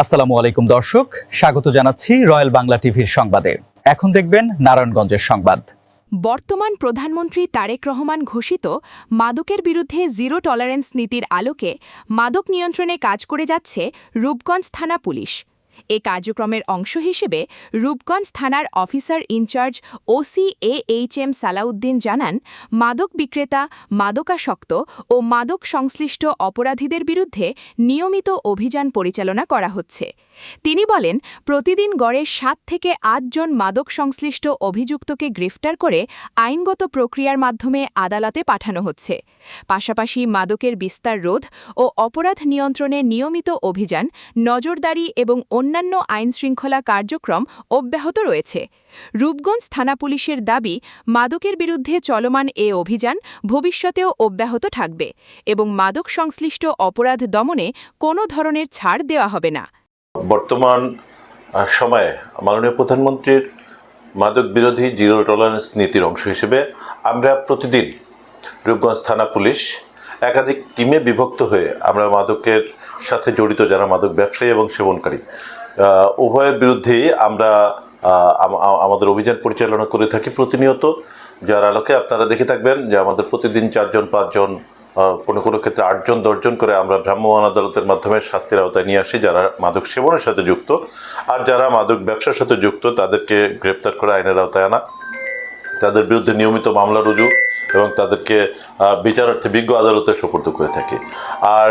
আসসালামু আলাইকুম দর্শক, স্বাগত জানাচ্ছি রয়্যাল বাংলা টিভির সংবাদে। এখন দেখবেন নারায়ণগঞ্জের সংবাদ। বর্তমান প্রধানমন্ত্রী তারেক রহমান ঘোষিত মাদকের বিরুদ্ধে জিরো টলারেন্স নীতির আলোকে মাদক নিয়ন্ত্রণে কাজ করে যাচ্ছে রূপগঞ্জ থানা পুলিশ। এ কার্যক্রমের অংশ হিসেবে রূপগঞ্জ থানার officer in charge OC AHM Salauddin জানান, মাদক বিক্রেতা, মাদকাসক্ত ও মাদক সংশ্লিষ্ট অপরাধীদের বিরুদ্ধে নিয়মিত অভিযান পরিচালনা করা হচ্ছে। তিনি বলেন, প্রতিদিন গড়ে 7 থেকে 8 জন মাদক সংশ্লিষ্ট অভিযুক্তকে গ্রেফতার করে আইনগত প্রক্রিয়ার মাধ্যমে আদালতে পাঠানো হচ্ছে। পাশাপাশি মাদকের বিস্তার রোধ ও অপরাধ নিয়ন্ত্রণে নিয়মিত অভিযান, নজরদারি এবং অন্যান্য আইনশৃঙ্খলা কার্যক্রম অব্যাহত রয়েছে। রূপগঞ্জ থানা পুলিশের দাবি, মাদকের বিরুদ্ধে চলমান এ অভিযান ভবিষ্যতেও অব্যাহত থাকবে এবং মাদক সংশ্লিষ্ট অপরাধ দমনে কোনো ধরনের ছাড় দেওয়া হবে না। বর্তমান সময়ে মাননীয় প্রধানমন্ত্রীর মাদক বিরোধী জিরো টলারেন্স নীতির অংশ হিসেবে আমরা প্রতিদিন রূপগঞ্জ থানা পুলিশ একাধিক টিমে বিভক্ত হয়ে আমরা মাদকের সাথে জড়িত যারা মাদক ব্যবসায়ী এবং সেবনকারী উভয়ের বিরুদ্ধেই আমরা আমাদের অভিযান পরিচালনা করে থাকি প্রতিনিয়ত। যার আলোকে আপনারা দেখে থাকবেন যে আমাদের প্রতিদিন 4 জন 5 জন, কোনো কোনো ক্ষেত্রে 8 জন 10 জন করে আমরা ভ্রাম্যমাণ আদালতের মাধ্যমে শাস্তির আওতায় নিয়ে আসি যারা মাদক সেবনের সাথে যুক্ত, আর যারা মাদক ব্যবসার সাথে যুক্ত তাদেরকে গ্রেপ্তার করে আইনের আওতায় আনা, তাদের বিরুদ্ধে নিয়মিত মামলা রুজু এবং তাদেরকে বিচারার্থে বিজ্ঞ আদালতে সোপর্দ করে থাকি। আর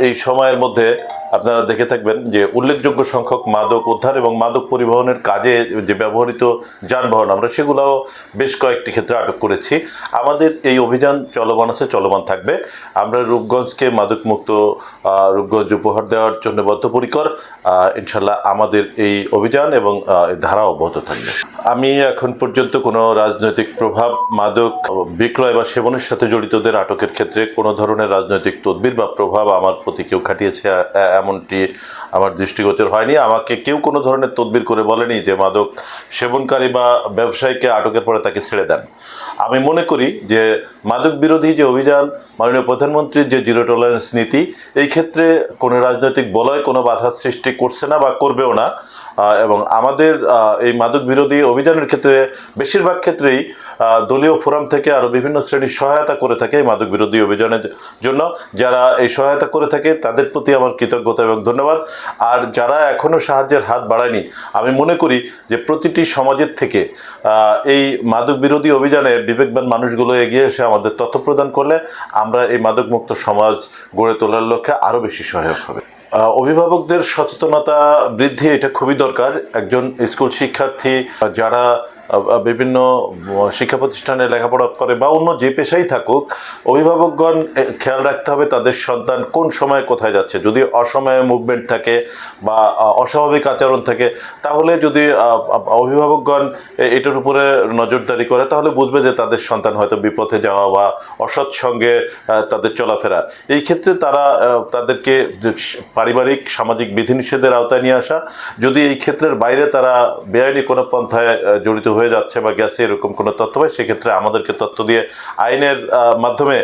এই সময়ের মধ্যে আপনারা দেখে থাকবেন যে উল্লেখযোগ্য সংখ্যক মাদক উদ্ধার এবং মাদক পরিবহনের কাজে যে ব্যবহৃত যানবাহন আমরা সেগুলোও বেশ কয়েকটি ক্ষেত্রে আটক করেছি। আমাদের এই অভিযান চলমান আছে, চলমান থাকবে। আমরা রূপগঞ্জকে মাদকমুক্ত রূপগঞ্জ উপহার দেওয়ার জন্য বদ্ধপরিকর। ইনশাল্লাহ আমাদের এই অভিযান এবং ধারা অব্যাহত থাকবে। আমি এখন পর্যন্ত কোনো রাজনৈতিক প্রভাব, মাদক বিক্রয় বা সেবনের সাথে জড়িতদের আটকের ক্ষেত্রে কোনো ধরনের রাজনৈতিক তদবির বা প্রভাব আমার প্রতি কেউ খাটিয়েছে এমনটি আমার দৃষ্টিগোচর হয়নি। আমাকে কেউ কোনো ধরনের তদবির করে বলেনি যে মাদক সেবনকারী বা ব্যবসায়ীকে আটকের পরে তাকে ছেড়ে দেন। আমি মনে করি যে মাদক বিরোধী যে অভিযান, মাননীয় প্রধানমন্ত্রীর যে জিরো টলারেন্স নীতি, এই ক্ষেত্রে কোনো রাজনৈতিক বলয় কোনো বাধা সৃষ্টি করছে না বা করবেও না। এবং আমাদের এই মাদক বিরোধী অভিযানের ক্ষেত্রে বেশিরভাগ ক্ষেত্রেই দলীয় ফোরাম থেকে আরও বিভিন্ন শ্রেণীর সহায়তা করে থাকে এই মাদক বিরোধী অভিযানের জন্য। যারা এই সহায়তা করে থাকে তাদের প্রতি আমার কৃতজ্ঞতা এবং ধন্যবাদ। আর যারা এখনও সাহায্যের হাত বাড়ায়নি, আমি মনে করি যে প্রতিটি সমাজের থেকে এই মাদক বিরোধী অভিযানে বিবেকবান মানুষগুলো এগিয়ে এসে আমাদের তথ্য প্রদান করলে আমরা এই মাদকমুক্ত সমাজ গড়ে তোলার লক্ষ্যে আরও বেশি সহায়ক হবে। অভিভাবকদের সচেতনতা বৃদ্ধি এটা খুবই দরকার। একজন স্কুল শিক্ষার্থী যারা বিভিন্ন শিক্ষা প্রতিষ্ঠানে লেখাপড়া করে বা অন্য যে পেশাই থাকুক, অভিভাবকগণ খেয়াল রাখতে হবে তাদের সন্তান কোন সময়ে কোথায় যাচ্ছে। যদি অসময়ে মুভমেন্ট থাকে বা অস্বাভাবিক আচরণ থাকে, তাহলে যদি অভিভাবকগণ এটার উপরে নজরদারি করে তাহলে বুঝবে যে তাদের সন্তান হয়তো বিপথে যাওয়া বা অসৎ সঙ্গে তাদের চলাফেরা। এই ক্ষেত্রে তারা তাদেরকে পারিবারিক সামাজিক বিধিনিষেধের আওতায় নিয়ে আসা। যদি এই ক্ষেত্রের বাইরে তারা বেআইনি কোনো পন্থায় জড়িত হয়ে যাচ্ছে বা গেছে এরকম কোনো তথ্য পায়, সেক্ষেত্রে আমাদেরকে তথ্য দিয়ে আইনের মাধ্যমে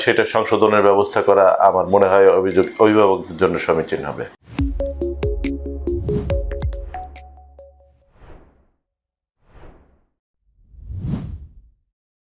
সেটা সংশোধনের ব্যবস্থা করা আমার মনে হয় অভিভাবকদের জন্য সমীচীন হবে।